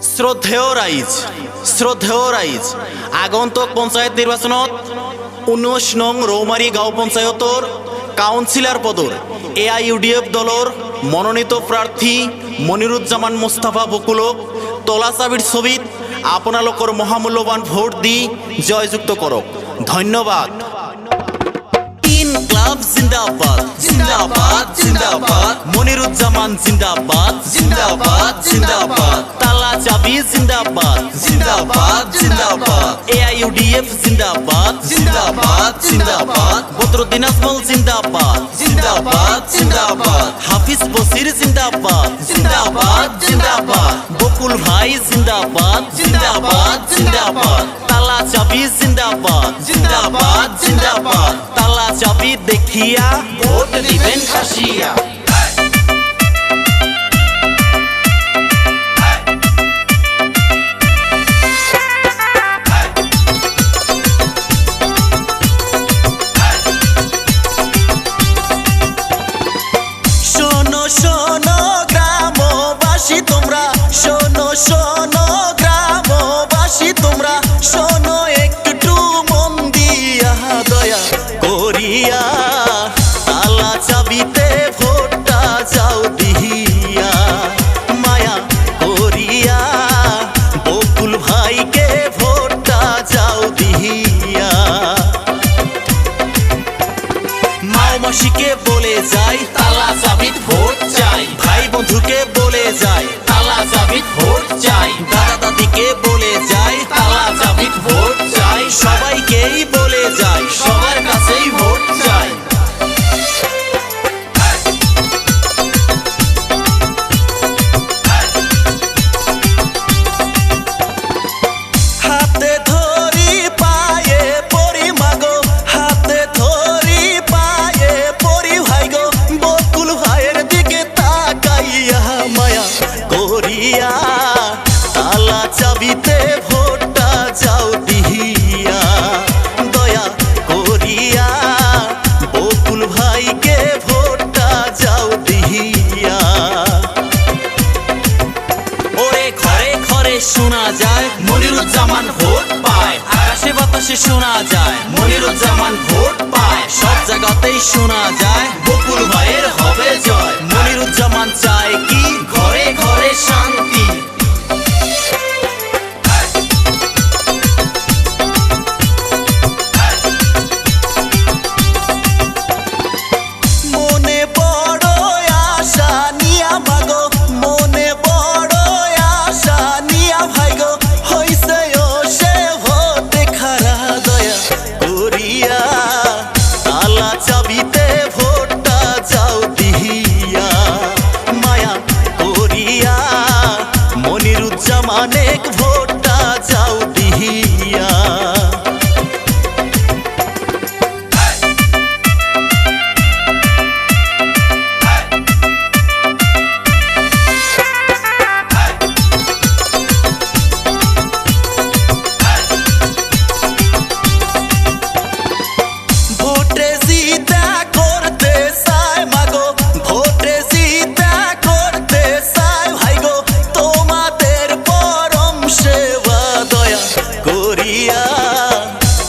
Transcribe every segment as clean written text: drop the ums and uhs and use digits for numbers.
শ্রদ্ধেয় রাইজ আগন্তুক পঞ্চায়েত নির্বাচনত 19 নং রৌমাৰী গাঁও পঞ্চায়তৰ কাউন্সিলৰ পদৰ AIUDF দলৰ মনোনীত প্ৰাৰ্থী মনিৰুজ্জামান মুস্তাফা বকুলক তলা চাবিৰ ছবিত আপোনালোকৰ মহামূল্যৱান ভোট দি জয়যুক্ত কৰক। ধন্যবাদ। ইনকলাব জিন্দাবাদ জিন্দাবাদ জিন্দাবাদ, মনিরুজ্জামান জিন্দাবাদ জিন্দাবাদ জিন্দাবাদ, তালা চাবি জিন্দাবাদ জিন্দাবাদ জিন্দাবাদ, AIUDF জিন্দাবাদ জিন্দাবাদ জিন্দাবাদ, বদরুদ্দিন আজমল জিন্দাবাদ জিন্দাবাদ জিন্দাবাদ, হাফিজ বসির জিন্দাবাদ জিন্দাবাদ জিন্দাবাদ, বকুল ভাই জিন্দাবাদ জিন্দাবাদ জিন্দাবাদ, তালা চাবি জিন্দাবাদ জিন্দাবাদ জিন্দাবাদ, তালা চাবি দেখিয়া ভোট দিবেন খাসিয়া। শোনো শোনো গ্রামবাসী তোমরা, শোনো শোনো গ্রামবাসী তোমরা, শোনো একটু মন দিয়া দয়া করিয়া, তালা চাবিতে ভোটটা যাও দিহিয়া, মায়া করিয়া বকুল ভাইকে ভোটটা যাও দিহিয়া। মাওমাসিকে বলে যাই তালা চাবিত ভোট চাই, ভাই বন্ধুকে বলে যাই তালা চাবিত ভোট চাই, দাদা দাদিকে বলে যাই তালা চাবিত ভোট চাই, সবাইকেই বলে যাই সবার কাছেই ভোট চাই। হাতে ধরি পায়ে পরি মাগো, হাতে ধরি পায়ে পরি ভাই গো, বকুল ভাইয়ের দিকে তাকাইয়া মায়া করিয়া, তালা চাবিতে ভোটটা যাও দিহিয়া, দয়া করিয়া বকুল ভাইকে ভোটটা যাও দিহিয়া। ওরে ঘরে ঘরে শোনা যায় মনিরুজ্জামান ভোট পায়, আকাশে বাতাসে শোনা যায় মনিরুজ্জামান ভোট পায়, সব জায়গাতেই শোনা যায় বকুল ভাইয়ের হবে জয়। মনিরুজ্জামান চায় কি ঘরে ঘরে শান্তি, মনে বড় আশা নিয়া মাগো, মনে বড় আশা নিয়া ভাই গো, হইছে ও সে ভোটে খারা দয়া করিয়া, তালা চাবিতে ভোটটা যাও দিহিয়া, মায়া করিয়া মনিরুজ্জামানেক ভোটটা যাও দিহিয়া। ভোটে জিতা করতে চাই মাগো, ভোটে জিতা করতে চাই ভাই গো, তোমাদের পরম সেবা দয়া করিয়া,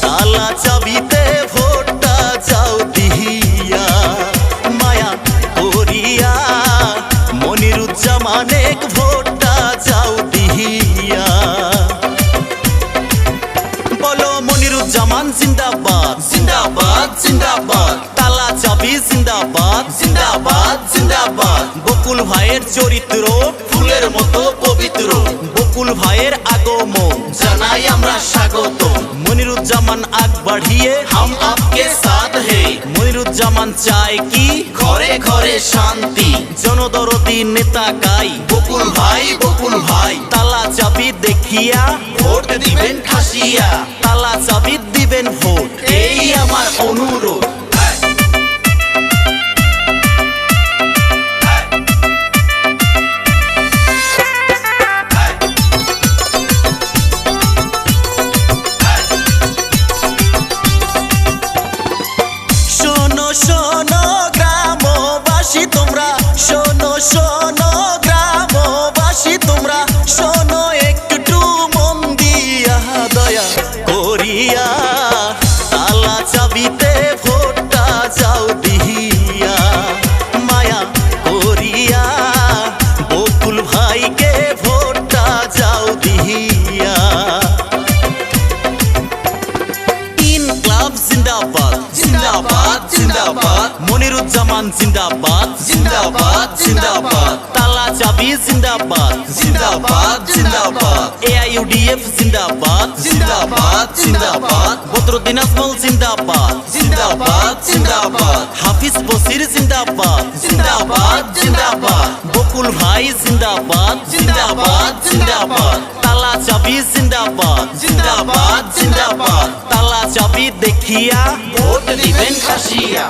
তালা চাবিতে ভোটটা যাও দিহিয়া, মায়া করিয়া মনিরুজ্জামানেক ভোটটা যাও দিহিয়া। বলো মনিরুজ্জামান জিন্দাবাদ জিন্দাবাদ জিন্দাবাদ, তালা চাবি জিন্দাবাদ জিন্দাবাদ জিন্দাবাদ, বকুল ভাইয়ের চরিত্র ফুলের মতো পবিত্র, বকুল ভাইয়ের আগমন জানাই আমরা স্বাগত। মনিরুজ্জামান আগ বাড়িয়ে হাম আপকে সাথ হে, মনিরুজ্জামান চায় কি ঘরে ঘরে শান্তি, জনদরদি নেতা গাই বকুল ভাই, তালা চাবি দেখিয়া ভোট দিবেন খাসিয়া, তালা চাবি দিবেন ভোট এই আমার অনুরোধ। শোনো শোনো গ্রামবাসী তোমরা, শোনো শোনো গ্রামবাসী তোমরা, শোনো জিন্দাবাদ জিন্দাবাদ জিন্দাবাদ তালা চাবি জিন্দাবাদ জিন্দাবাদ জিন্দাবাদ AIUDF জিন্দাবাদ জিন্দাবাদ জিন্দাবাদ বদরুদ্দিন আজমল জিন্দাবাদ জিন্দাবাদ জিন্দাবাদ হাফিজ বসির জিন্দাবাদ জিন্দাবাদ জিন্দাবাদ বকুল ভাই জিন্দাবাদ জিন্দাবাদ জিন্দাবাদ তালা চাবি জিন্দাবাদ জিন্দাবাদ জিন্দাবাদ তালা চাবি দেখিয়া ভোট দিবেন কাশিয়া।